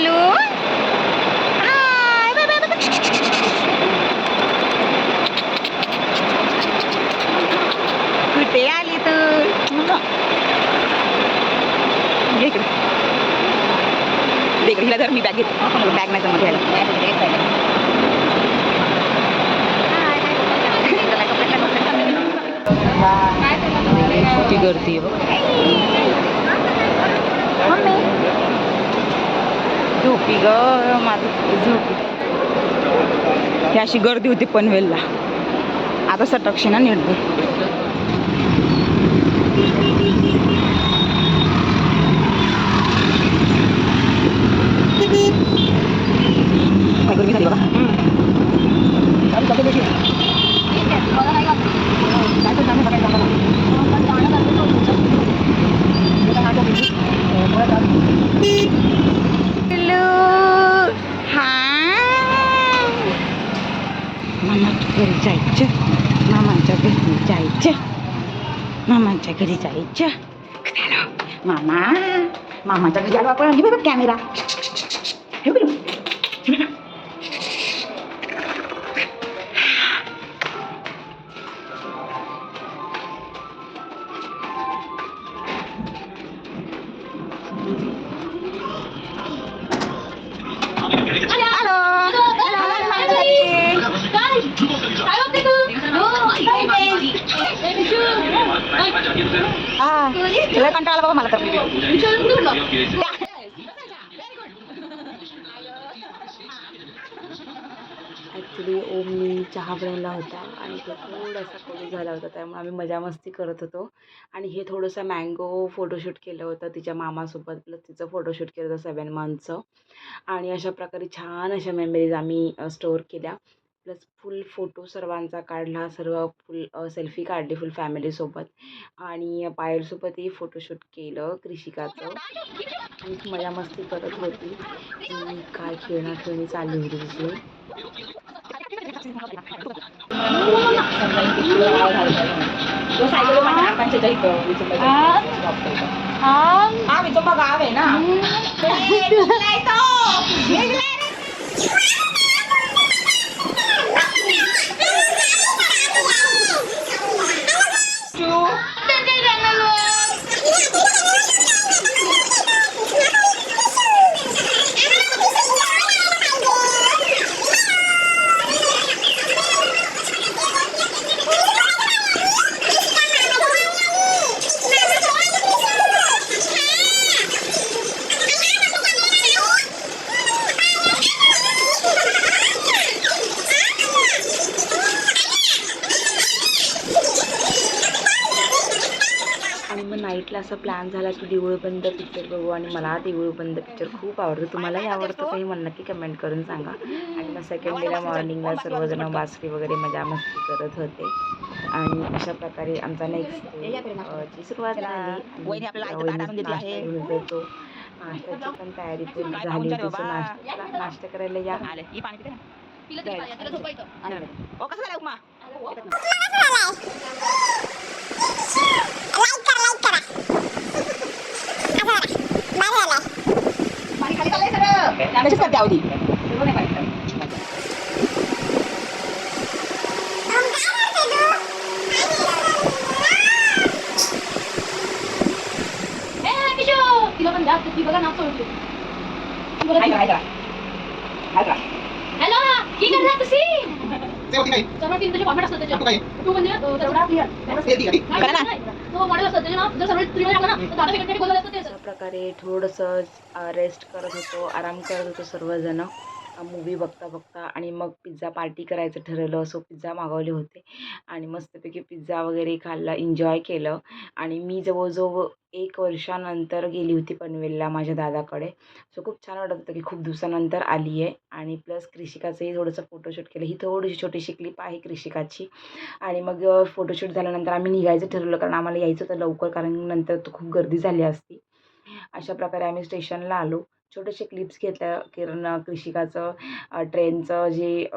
पिल्लू hi bye bye कुठे आली तू इकडे हिला जर मी बॅग घेते बॅग नाही जमत घ्यायला किती गर्दी आहे झोपी ग माझं झोपी ही अशी गर्दी होती पनवेलला आता सटकशी ना नीट गर्दी झाली बाबा मामाच्या घरी जायचं मामाच्या घरी जायचं मामाच्या घरी आलो आपण हे बघ कॅमेरा हे बघ तुला कंटाळा बाबा मला तर ॲक्च्युली ओमनी चहा बनवला होता आणि तो थोडासा कमी झाला होता त्यामुळे आम्ही मजा मस्ती करत होतो आणि हे थोडंसं मँगो फोटोशूट केलं होतं तिच्या मामासोबत प्लस तिचं फोटोशूट केलं होतं 7 मंथचं आणि अशा प्रकारे छान अशा मेमरीज आम्ही स्टोअर केल्या प्लस फुल फोटो सर्वांचा काढला सर्व फुल सेल्फी काढली फुल फॅमिलीसोबत आणि पायलसोबतही फोटोशूट केलं कृषिकाचं आणि मजा मस्ती करत होती काय खेळणी चालली होती तिची गाव आहे ना नाईटला असा प्लॅन झाला की देऊळबंद पिक्चर बघू आणि मला देऊळबंद पिक्चर खूप आवडतो तुम्हालाही आवडतं काही मला नक्की कमेंट करून सांगा आणि मग सेकंड डेला मॉर्निंगला सर्वजण बासरी वगैरे मजा मस्ती करत होते आणि अशा प्रकारे आमचा नेक्स्ट ची सुरुवात झाली नाश्त्याची पण तयारी पूर्ण झाली तिचं नाश्ता करायला या कशीच करते आवडी तिला पण जास्त ती बघा नाव सोडतो हॅलो की करणार तुम्ही सर्व टीम तुझे फॉर्मॅट असतात त्याच्यात तू म्हणजे तेवढा क्लिअर करा ना तो मॉडेल असतं त्याच्या नाव जर सर्व ट्रिगर टाकला ना तर दादा सेकंडरी बोलत असतं ते अशा प्रकारे थोडंसं रेस्ट करत होतो आराम करत होतो सर्वजण मूवी बघता बघता आणि मग पिझ्झा पार्टी करायचं ठरवलं सो पिझ्झा मागवले होते आणि मस्तपैकी पिझ्झा वगैरे खाल्ला एन्जॉय केलं आणि मी जवळजवळ 1 वर्षानंतर गेली होती पनवेलला माझ्या दादाकडे सो खूप छान वाटत होतं की खूप दिवसानंतर आली आहे आणि प्लस कृषिकाचंही थोडंसं फोटोशूट केलं ही थोडीशी छोटीशी क्लिप आहे कृषिकाची आणि मग फोटोशूट झाल्यानंतर आम्ही निघायचं ठरवलं कारण आम्हाला यायचं होतं लवकर कारण नंतर तो खूप गर्दी झाली असती अशा प्रकारे आम्ही स्टेशनला आलो छोटेसे क्लिप्स घेतल्या किरण कृषिकाचं ट्रेनचं जे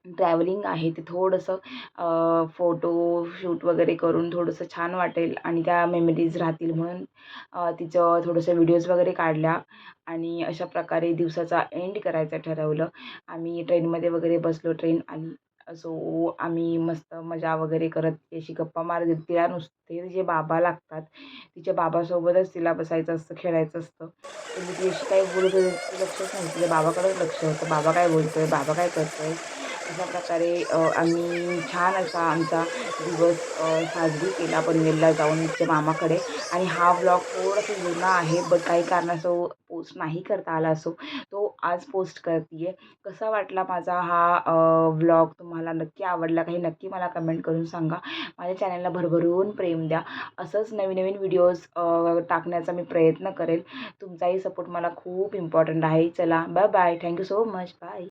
ट्रॅव्हलिंग आहे ते थोडंसं फोटोशूट वगैरे करून थोडंसं छान वाटेल आणि त्या मेमरीज राहतील म्हणून तिचं थोडंसं व्हिडिओज वगैरे काढल्या आणि अशा प्रकारे दिवसाचा एंड करायचं ठरवलं. आम्ही ट्रेनमध्ये वगैरे बसलो, ट्रेन आली. सो आम्ही मस्त मजा वगैरे करत अशी गप्पा मारत गेलो. तिला नुसते तिचे बाबा लागतात. तिच्या बाबासोबतच तिला बसायचं असतं, खेळायचं असतं. तर मी तिच्याशी काही बोलत होते, तिचं लक्षच नाही. तिच्या बाबाकडेच लक्ष होतं. बाबा काय बोलतोय, बाबा काय करतोय. अशा प्रकारे आम्ही छान असा आमचा दिवस साजरी केला पनवेलला जाऊन तिच्या मामाकडे. आणि हा व्लॉग थोडासा जुना आहे, बट काही कारणास्तव पोस्ट नाही करता आला, असो तो आज पोस्ट करते आहे. कसा वाटला माझा हा व्लॉग तुम्हाला नक्की आवडला का हे नक्की मला कमेंट करून सांगा. माझ्या चॅनलला भरभरून प्रेम द्या. असंच नवीन नवीन व्हिडिओज टाकण्याचा मी प्रयत्न करेल. तुमचाही सपोर्ट मला खूप इम्पॉर्टंट आहे. चला bye bye. Thank you so much. Bye.